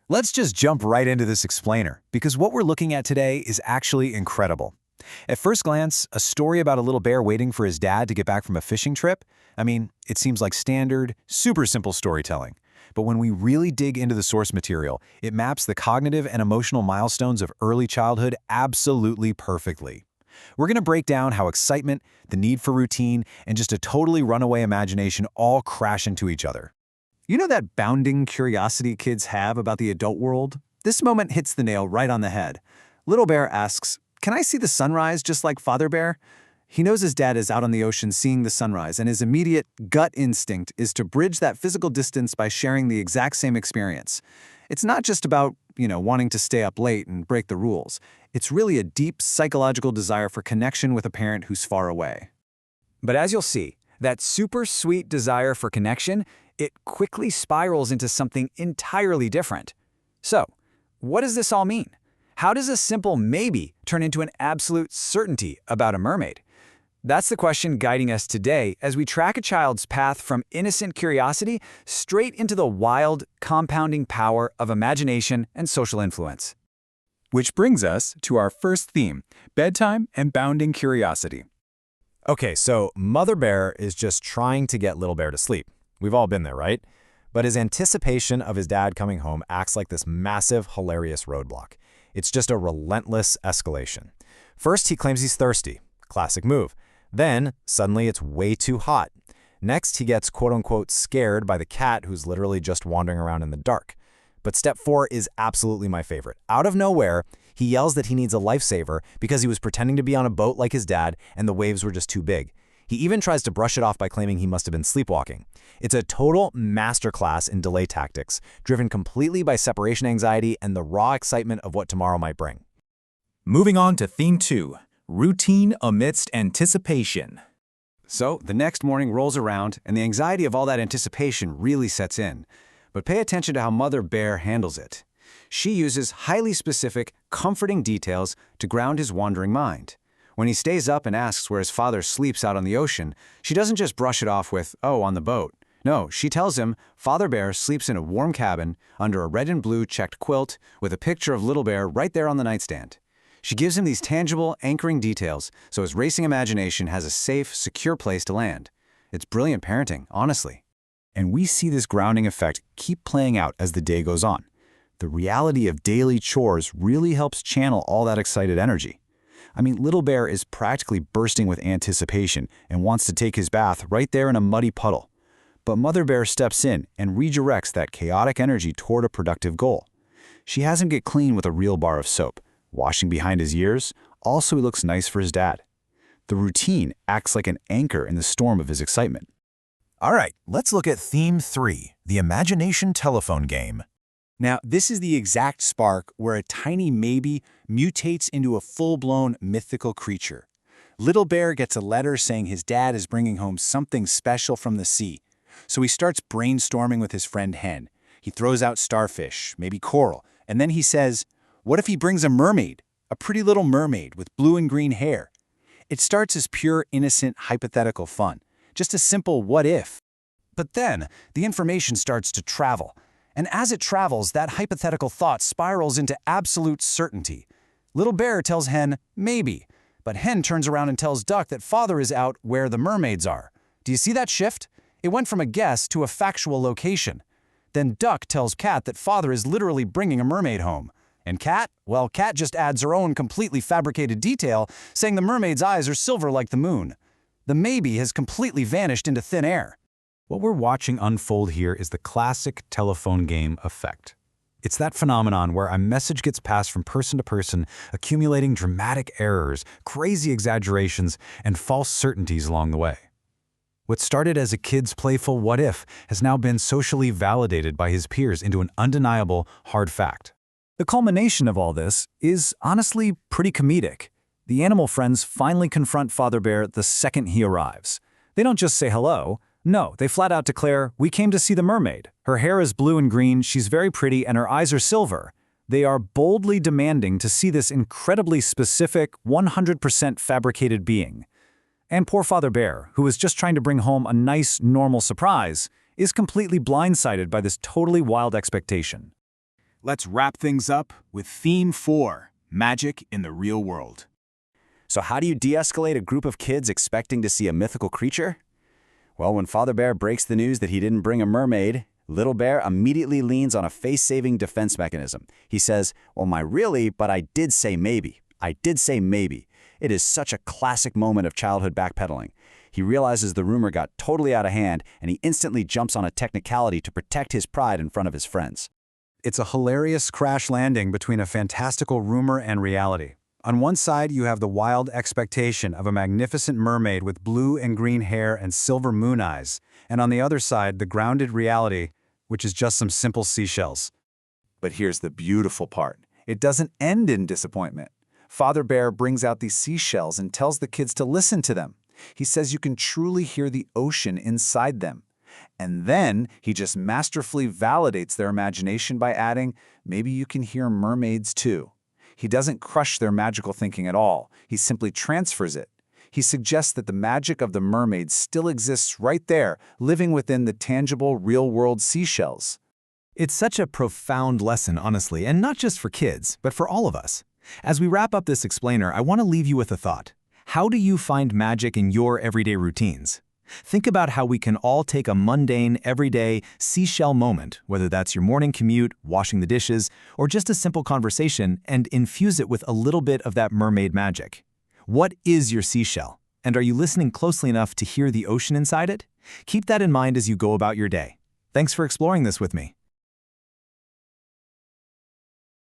Let's just jump right into this explainer, because what we're looking at today is actually incredible. At first glance, a story about a little bear waiting for his dad to get back from a fishing trip, it seems like standard, super simple storytelling. But when we really dig into the source material, it maps the cognitive and emotional milestones of early childhood absolutely perfectly. We're going to break down how excitement, the need for routine, and just a totally runaway imagination all crash into each other. You know that bounding curiosity kids have about the adult world? This moment hits the nail right on the head. Little Bear asks, "Can I see the sunrise just like Father Bear?" He knows his dad is out on the ocean seeing the sunrise, and his immediate gut instinct is to bridge that physical distance by sharing the exact same experience. It's not just about, wanting to stay up late and break the rules. It's really a deep psychological desire for connection with a parent who's far away. But as you'll see, that super sweet desire for connection, it quickly spirals into something entirely different. So, what does this all mean? How does a simple maybe turn into an absolute certainty about a mermaid? That's the question guiding us today as we track a child's path from innocent curiosity straight into the wild, compounding power of imagination and social influence. Which brings us to our first theme, bedtime and bounding curiosity. Okay, so Mother Bear is just trying to get Little Bear to sleep. We've all been there, right? But his anticipation of his dad coming home acts like this massive, hilarious roadblock. It's just a relentless escalation. First, he claims he's thirsty. Classic move. Then, suddenly it's way too hot. Next, he gets quote-unquote scared by the cat who's literally just wandering around in the dark. But step 4 is absolutely my favorite. Out of nowhere, he yells that he needs a lifesaver because he was pretending to be on a boat like his dad and the waves were just too big. He even tries to brush it off by claiming he must have been sleepwalking. It's a total masterclass in delay tactics, driven completely by separation anxiety and the raw excitement of what tomorrow might bring. Moving on to theme 2, routine amidst anticipation. So, the next morning rolls around, and the anxiety of all that anticipation really sets in. But pay attention to how Mother Bear handles it. She uses highly specific, comforting details to ground his wandering mind. When he stays up and asks where his father sleeps out on the ocean, she doesn't just brush it off with, "Oh, on the boat." No, she tells him Father Bear sleeps in a warm cabin under a red and blue checked quilt with a picture of Little Bear right there on the nightstand. She gives him these tangible, anchoring details so his racing imagination has a safe, secure place to land. It's brilliant parenting, honestly. And we see this grounding effect keep playing out as the day goes on. The reality of daily chores really helps channel all that excited energy. Little Bear is practically bursting with anticipation and wants to take his bath right there in a muddy puddle. But Mother Bear steps in and redirects that chaotic energy toward a productive goal. She has him get clean with a real bar of soap, washing behind his ears, also he looks nice for his dad. The routine acts like an anchor in the storm of his excitement. All right, let's look at theme 3, the imagination telephone game. Now, this is the exact spark where a tiny maybe mutates into a full-blown mythical creature. Little Bear gets a letter saying his dad is bringing home something special from the sea. So he starts brainstorming with his friend Hen. He throws out starfish, maybe coral, and then he says, "What if he brings a mermaid? A pretty little mermaid with blue and green hair?" It starts as pure, innocent, hypothetical fun. Just a simple what if. But then, the information starts to travel. And as it travels, that hypothetical thought spirals into absolute certainty. Little Bear tells Hen, maybe. But Hen turns around and tells Duck that Father is out where the mermaids are. Do you see that shift? It went from a guess to a factual location. Then Duck tells Cat that Father is literally bringing a mermaid home. And Cat? Well, Cat just adds her own completely fabricated detail, saying the mermaid's eyes are silver like the moon. The maybe has completely vanished into thin air. What we're watching unfold here is the classic telephone game effect. It's that phenomenon where a message gets passed from person to person, accumulating dramatic errors, crazy exaggerations, and false certainties along the way. What started as a kid's playful what if has now been socially validated by his peers into an undeniable hard fact. The culmination of all this is honestly pretty comedic. The animal friends finally confront Father Bear the second he arrives. They don't just say hello. No, they flat out declare, "We came to see the mermaid. Her hair is blue and green, she's very pretty, and her eyes are silver." They are boldly demanding to see this incredibly specific, 100% fabricated being. And poor Father Bear, who is just trying to bring home a nice, normal surprise, is completely blindsided by this totally wild expectation. let's wrap things up with Theme 4, Magic in the Real World. So how do you de-escalate a group of kids expecting to see a mythical creature? Well, when Father Bear breaks the news that he didn't bring a mermaid, Little Bear immediately leans on a face-saving defense mechanism. He says, well, but I did say maybe. I did say maybe. It is such a classic moment of childhood backpedaling. He realizes the rumor got totally out of hand, and he instantly jumps on a technicality to protect his pride in front of his friends. It's a hilarious crash landing between a fantastical rumor and reality. On one side, you have the wild expectation of a magnificent mermaid with blue and green hair and silver moon eyes, and on the other side, the grounded reality, which is just some simple seashells. But here's the beautiful part. It doesn't end in disappointment. Father Bear brings out these seashells and tells the kids to listen to them. He says you can truly hear the ocean inside them. And then he just masterfully validates their imagination by adding, maybe you can hear mermaids too. He doesn't crush their magical thinking at all. He simply transfers it. He suggests that the magic of the mermaids still exists right there, living within the tangible, real-world seashells. It's such a profound lesson, honestly, and not just for kids, but for all of us. As we wrap up this explainer, I want to leave you with a thought. How do you find magic in your everyday routines? Think about how we can all take a mundane, everyday, seashell moment, whether that's your morning commute, washing the dishes, or just a simple conversation, and infuse it with a little bit of that mermaid magic. What is your seashell? And are you listening closely enough to hear the ocean inside it? Keep that in mind as you go about your day. Thanks for exploring this with me.